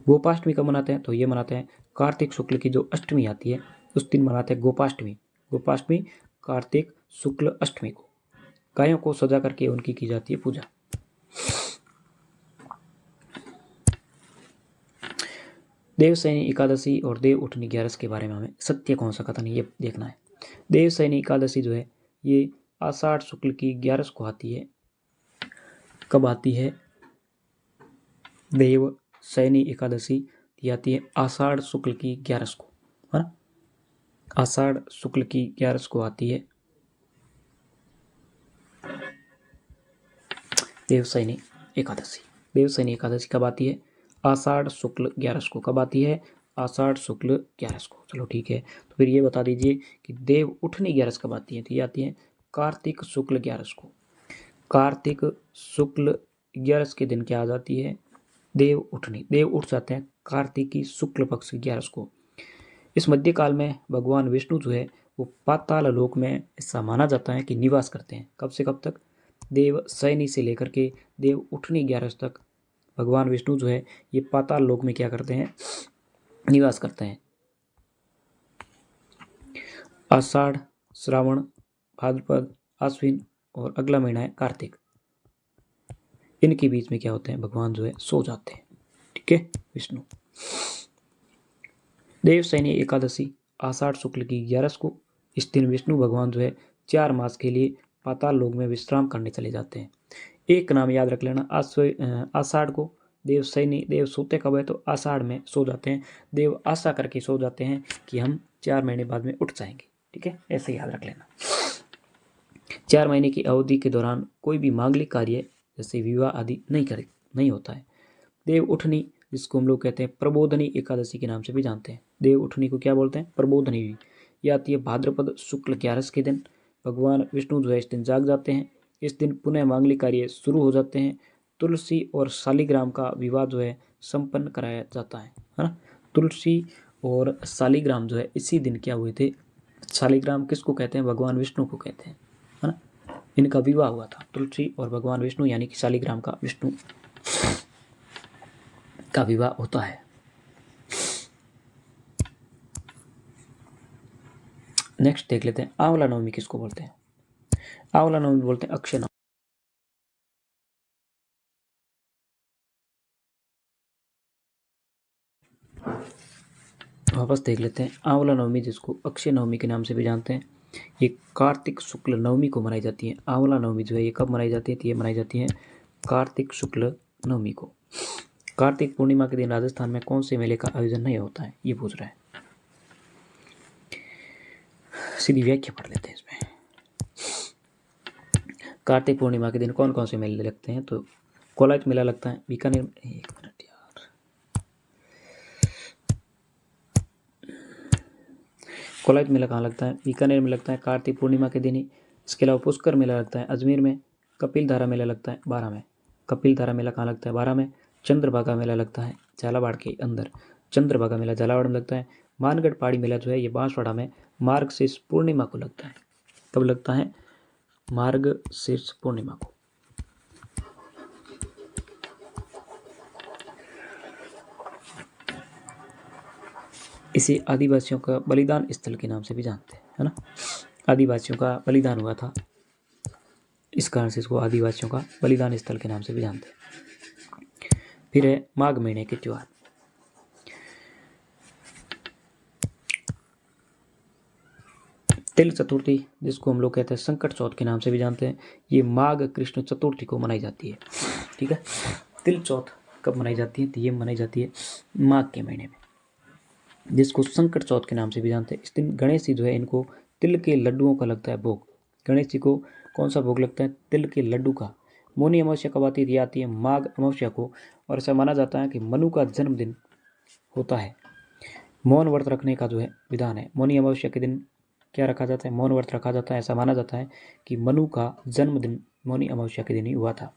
गोपाष्टमी कब मनाते हैं? तो ये मनाते हैं कार्तिक शुक्ल की जो अष्टमी आती है उस दिन मनाते हैं गोपाष्टमी। गोपाष्टमी कार्तिक शुक्ल अष्टमी को गायों को सजा करके उनकी की जाती है पूजा। देवशयनी एकादशी और देव उठनी 11 के बारे में हमें सत्य कौन सा कथन ये देखना है। देवशयनी एकादशी जो है ये आषाढ़ शुक्ल की 11 को आती है। कब आती है? देवशयनी एकादशी आती है आषाढ़ शुक्ल की 11 को, है ना। आषाढ़ शुक्ल की 11 को आती है देवशयनी एकादशी। देवशयनी एकादशी कब आती है? आषाढ़ शुक्ल 11 को। कब आती है? आषाढ़ शुक्ल 11 को। चलो ठीक है, तो फिर ये बता दीजिए कि देव उठनी 11 कब आती है? तो ये आती है कार्तिक शुक्ल 11 को। कार्तिक शुक्ल 11 के दिन क्या आ जाती है? देव उठनी। देव उठ जाते हैं कार्तिक की शुक्ल पक्ष की 11 को। इस मध्यकाल में भगवान विष्णु जो है वो पाताल लोक में ऐसा माना जाता है कि निवास करते हैं। कब से कब तक? देव शयनी से लेकर के देव उठनी 11 तक भगवान विष्णु जो है ये पाताल लोक में क्या करते हैं? निवास करते हैं। आषाढ़, श्रावण, भाद्रपद, आश्विन और अगला महीना है कार्तिक। इनके बीच में क्या होते हैं? भगवान जो है सो जाते हैं। ठीक है, विष्णु। देवशयनी एकादशी आषाढ़ शुक्ल की 11 को। इस दिन विष्णु भगवान जो है 4 मास के लिए पाताल लोक में विश्राम करने चले जाते हैं। एक नाम याद रख लेना, आषाढ़ को देवशयनी। देव सोते कब है? तो आषाढ़ में सो जाते हैं। देव आशा करके सो जाते हैं कि हम 4 महीने बाद में उठ जाएंगे। ठीक है, ऐसे याद रख लेना। 4 महीने की अवधि के दौरान कोई भी मांगलिक कार्य जैसे विवाह आदि नहीं होता है। देव उठनी, जिसको हम लोग कहते हैं प्रबोधनी एकादशी के नाम से भी जानते हैं। देव उठनी को क्या बोलते हैं? प्रबोधनी भी। यह आती है भाद्रपद शुक्ल 11 के दिन। भगवान विष्णु जो है इस दिन जाग जाते हैं। इस दिन पुनः मांगलिक कार्य शुरू हो जाते हैं। तुलसी और शालिग्राम का विवाह जो है संपन्न कराया जाता है ना। तुलसी और शालिग्राम जो है इसी दिन क्या हुए थे? शालिग्राम किसको कहते हैं? भगवान विष्णु को कहते हैं, है ना। इनका विवाह हुआ था, तुलसी और भगवान विष्णु यानी कि शालिग्राम का विष्णु का विवाह होता है। नेक्स्ट देख लेते हैं आंवला नवमी किसको बोलते हैं। आंवला नवमी बोलते हैं अक्षय नवमी। वापस देख लेते हैं आंवला नवमी, जिसको अक्षय नवमी के नाम से भी जानते हैं। ये कार्तिक शुक्ल नवमी को मनाई जाती है। आंवला नवमी जो है ये कब मनाई जाती है? तो ये मनाई जाती है कार्तिक शुक्ल नवमी को। कार्तिक पूर्णिमा के दिन राजस्थान में कौन से मेले का आयोजन नहीं होता है? ये पूछ रहा है। सीधी व्याख्या पढ़ लेते हैं इसमें। कार्तिक पूर्णिमा के दिन कौन कौन से मेले लगते हैं? तो कोलायत मेला लगता है बीकानेर। एक मिनट यार, कोलायत मेला कहाँ लगता है? बीकानेर में लगता है कार्तिक पूर्णिमा के दिन ही। इसके अलावा पुष्कर मेला लगता है अजमेर में। कपिल धारा मेला लगता है बारह में। कपिल धारा मेला कहाँ लगता है? बारह में। चंद्रभागा मेला लगता है झालावाड़ के अंदर। चंद्रभागा मेला झालावाड़ में लगता है। मानगढ़ पहाड़ी मेला जो है ये बांसवाड़ा में मार्गशीर्ष पूर्णिमा को लगता है। कब लगता है? मार्गशीर्ष पूर्णिमा को। इसे आदिवासियों का बलिदान स्थल के नाम से भी जानते हैं, है ना। आदिवासियों का बलिदान हुआ था इस कारण से इसको आदिवासियों का बलिदान स्थल के नाम से भी जानते हैं। फिर है माघ महीने के त्योहार। तिल चतुर्थी, जिसको हम लोग कहते हैं संकट चौथ के नाम से भी जानते हैं, ये माघ कृष्ण चतुर्थी को मनाई जाती है। ठीक है, तिल चौथ कब मनाई जाती है? तो ये मनाई जाती है माघ के महीने में, जिसको संकट चौथ के नाम से भी जानते हैं। इस दिन गणेश जी जो है, इनको तिल के लड्डुओं का लगता है भोग। गणेश जी को कौन सा भोग लगता है? तिल के लड्डू का। मौनी अमावस्या कब आती है? ये आती है माघ अमावस्या को, और ऐसा माना जाता है कि मनु का जन्मदिन होता है। मौन व्रत रखने का जो है विधान है। मौनी अमावस्या के दिन क्या रखा जाता है? मौन व्रत रखा जाता है। ऐसा माना जाता है कि मनु का जन्मदिन मौनी अमावस्या के दिन ही हुआ था।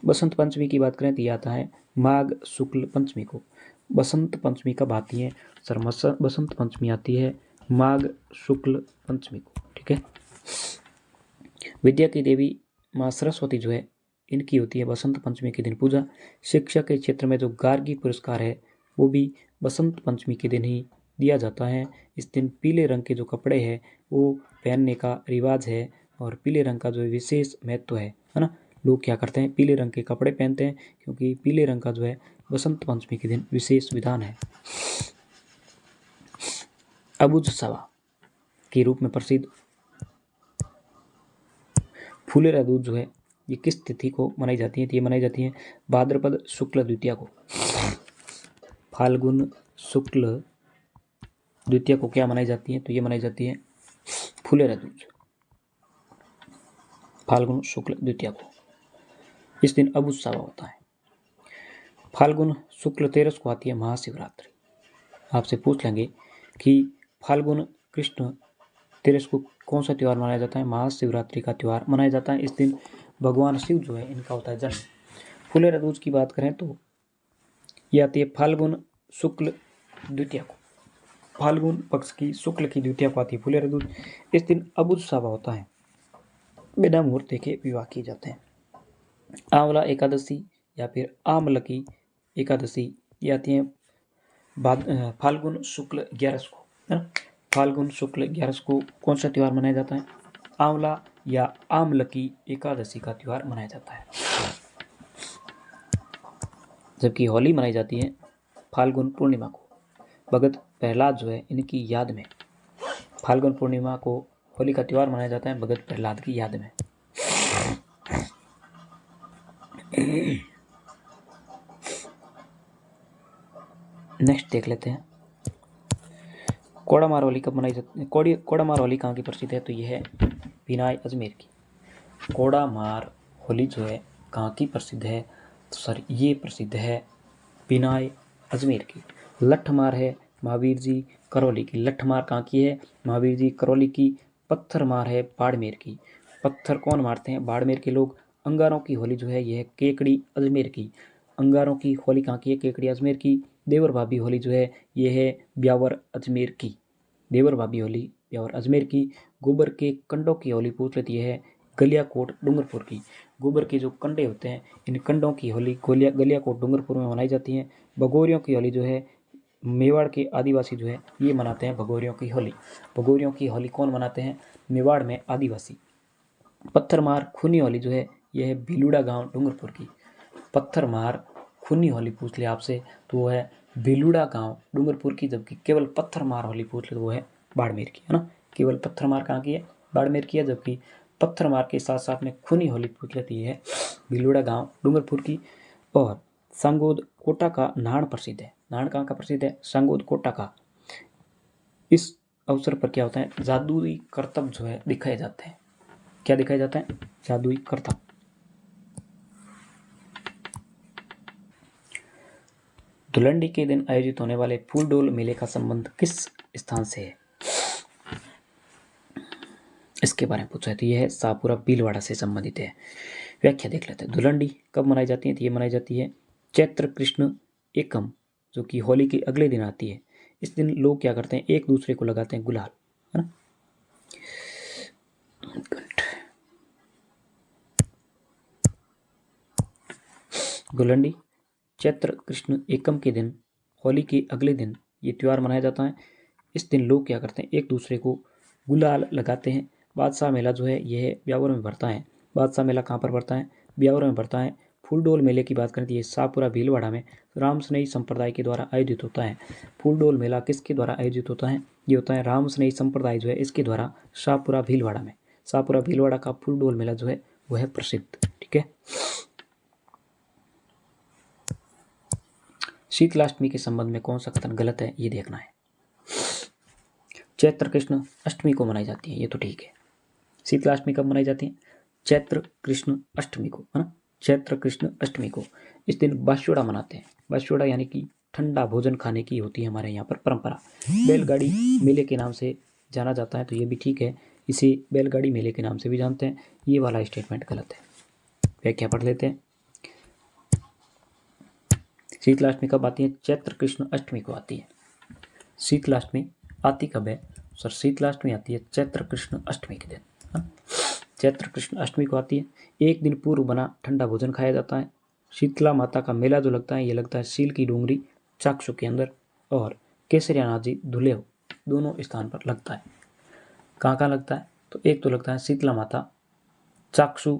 बसंत पंचमी की बात करें तो ये आता है माघ शुक्ल पंचमी को। बसंत पंचमी कब आती है? सर, बसंत पंचमी आती है माघ शुक्ल पंचमी को। ठीक है, विद्या की देवी माँ सरस्वती जो है, इनकी होती है बसंत पंचमी के दिन पूजा। शिक्षा के क्षेत्र में जो गार्गी पुरस्कार है, वो भी बसंत पंचमी के दिन ही दिया जाता है। इस दिन पीले रंग के जो कपड़े हैं वो पहनने का रिवाज है, और पीले रंग का जो विशेष महत्व है ना। लोग क्या करते हैं? पीले रंग के कपड़े पहनते हैं, क्योंकि पीले रंग का जो है बसंत पंचमी के दिन विशेष विधान है। अबुझ सवा के रूप में प्रसिद्ध फुलेरा दूज जो है, ये किस तिथि को मनाई जाती है? तो ये मनाई जाती है भाद्रपद शुक्ल द्वितीया को। फाल्गुन शुक्ल द्वितीया को क्या मनाई जाती है? तो ये मनाई जाती है फुलेरा दूज, फाल्गुन शुक्ल द्वितीया को। इस दिन अबुझ सावा होता है। फाल्गुन शुक्ल 13 को आती है महाशिवरात्रि। आपसे पूछ लेंगे कि फाल्गुन कृष्ण 13 को कौन सा त्यौहार मनाया जाता है? महाशिवरात्रि का त्यौहार मनाया जाता है। इस दिन भगवान शिव जो है, इनका होता है जन्म। फुलेरा दूज की बात करें तो ये आती है फाल्गुन शुक्ल द्वितीया को। फाल्गुन पक्ष की शुक्ल की द्वितीया को आती है फुलेरा दूज। इस दिन अबुझ सावा होता है। बिना मुहूर्त देखे विवाह किए जाते हैं। आंवला एकादशी या फिर आमलकी एकादशी, ये आती है फाल्गुन शुक्ल 11 को, है ना। फाल्गुन शुक्ल 11 को कौन सा त्यौहार मनाया जाता है? आंवला या आमलकी एकादशी का त्यौहार मनाया जाता है। जबकि होली मनाई जाती है फाल्गुन पूर्णिमा को। भगत प्रहलाद जो है, इनकी याद में फाल्गुन पूर्णिमा को होली का त्यौहार मनाया जाता है, भगत प्रहलाद की याद में। नेक्स्ट देख लेते हैं, कोड़ामार होली कब मनाई जाती है? कोड़ामार होली कहाँ की प्रसिद्ध है? तो यह है बिनाई अजमेर की। कोड़ामार होली जो है कहाँ की प्रसिद्ध है? तो सर, ये प्रसिद्ध है बिनाई अजमेर की। लठमार है महावीर जी करौली की। लठमार कहाँ की है? महावीर जी करौली की। पत्थर मार है बाड़मेर की। पत्थर कौन मारते हैं? बाड़मेर के लोग। अंगारों की होली जो है यह है केकड़ी अजमेर की। अंगारों की होली कहाँ की है? केकड़ी अजमेर की। देवर भाभी होली जो है यह है ब्यावर अजमेर की। देवर भाभी होली ब्यावर अजमेर की। गोबर के कंडों की होली पूछ लेती है गलियाकोट डूंगरपुर की। गोबर के जो कंडे होते हैं, इन कंडों की होली गलियाकोट डूंगरपुर में मनाई जाती है। भगोरियों की होली जो है मेवाड़ के आदिवासी जो है ये मनाते हैं भगोरियों की होली। भगोरियों की होली कौन मनाते हैं? मेवाड़ में आदिवासी। पत्थरमार खूनी होली जो है यह है भिलुड़ा गांव डूंगरपुर की। पत्थरमार खूनी होली पूछ ले आपसे तो वो है भिलुड़ा गांव डूंगरपुर की। जबकि केवल पत्थरमार होली पूछ ले तो वो है बाड़मेर की, है ना। केवल पत्थरमार कहाँ की है? बाड़मेर की है। जबकि पत्थरमार के साथ साथ में खूनी होली पूछ लेती है भिलुड़ा गांव डूंगरपुर की। और सांगोद कोटा का नाहण प्रसिद्ध है। नाहण कहाँ का प्रसिद्ध है? सांगोद कोटा का। इस अवसर पर क्या होता है? जादुई करतब जो है दिखाए जाते हैं। क्या दिखाया जाता है? जादुई करतब। धुलंडी के दिन आयोजित होने वाले फूलडोल मेले का संबंध किस स्थान से है? इसके बारे में पूछा है तो यह है शाहपुरा भीलवाड़ा से संबंधित है। व्याख्या देख लेते हैं। धुलंडी कब मनाई जाती है? तो ये मनाई जाती है चैत्र कृष्ण एकम, जो कि होली के अगले दिन आती है। इस दिन लोग क्या करते हैं? एक दूसरे को लगाते हैं गुलाल, है ना। धुलंडी चैत्र कृष्ण एकम के दिन, होली के अगले दिन ये त्यौहार मनाया जाता है। इस दिन लोग क्या करते हैं? एक दूसरे को गुलाल लगाते हैं। बादशाह मेला जो है यह ब्यावर में भरता है। बादशाह मेला कहाँ पर पड़ता है? ब्यावर में पड़ता है। फूलडोल मेले की बात करें तो ये शाहपुरा भीलवाड़ा में रामसनेही संप्रदाय के द्वारा आयोजित होता है। फूलडोल मेला किसके द्वारा आयोजित होता है? ये होता है रामसनेही संप्रदाय जो है इसके द्वारा शाहपुरा भीलवाड़ा में। शाहपुरा भीलवाड़ा का फूलडोल मेला जो है वह है प्रसिद्ध। ठीक है। शीतलाष्टमी के संबंध में कौन सा कथन गलत है ये देखना है। चैत्र कृष्ण अष्टमी को मनाई जाती है, ये तो ठीक है। शीतलाष्टमी कब मनाई जाती है? चैत्र कृष्ण अष्टमी को, है ना। चैत्र कृष्ण अष्टमी को इस दिन बास्योड़ा मनाते हैं। बास्योड़ा यानी कि ठंडा भोजन खाने की होती है हमारे यहाँ पर परंपरा। बैलगाड़ी मेले के नाम से जाना जाता है, तो ये भी ठीक है, इसे बैलगाड़ी मेले के नाम से भी जानते हैं। ये वाला स्टेटमेंट गलत है। व्याख्या पढ़ लेते हैं। शीतलाष्टमी कब आती है? चैत्र कृष्ण अष्टमी को आती है। शीतलाष्टमी आती कब है? सर शीतलाष्टमी आती है चैत्र कृष्ण अष्टमी के दिन। हाँ? चैत्र कृष्ण अष्टमी को आती है। एक दिन पूर्व बना ठंडा भोजन खाया जाता है। शीतला माता का मेला जो लगता है ये लगता है सील की डूंगरी चाक्षु के अंदर और केसरिया नाजी धुलेव दोनों स्थान पर लगता है। कहाँ कहाँ लगता है? तो एक तो लगता है शीतला माता चाक्षु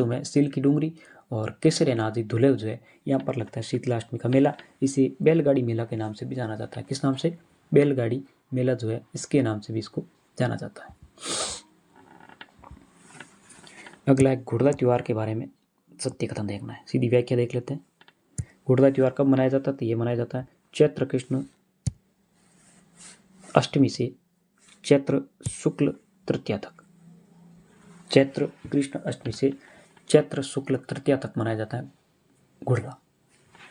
में सील की डूंगरी और केसरिया नाजी धुलेव जो है यहाँ पर लगता है शीतलाष्टमी का मेला। इसे बैलगाड़ी मेला के नाम से भी जाना जाता है। किस नाम से? बैलगाड़ी मेला जो है इसके नाम से भी इसको जाना जाता है। अगला है घुड़दा त्योहार के बारे में सत्य कथन देखना है। सीधी व्याख्या देख लेते हैं। घुड़दा त्योहार कब मनाया जाता है? तो ये मनाया जाता है चैत्र कृष्ण अष्टमी से चैत्र शुक्ल तृतीया तक। चैत्र कृष्ण अष्टमी से चैत्र शुक्ल तृतीया तक मनाया जाता है घुड़दा।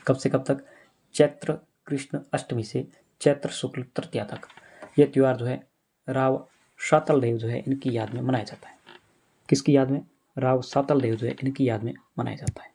कब से कब तक? चैत्र कृष्ण अष्टमी से चैत्र शुक्ल तृतीया तक। यह त्यौहार जो है राव सातल देव जो है इनकी याद में मनाया जाता है। किसकी याद में? राव सातल देव जो है इनकी याद में मनाया जाता है।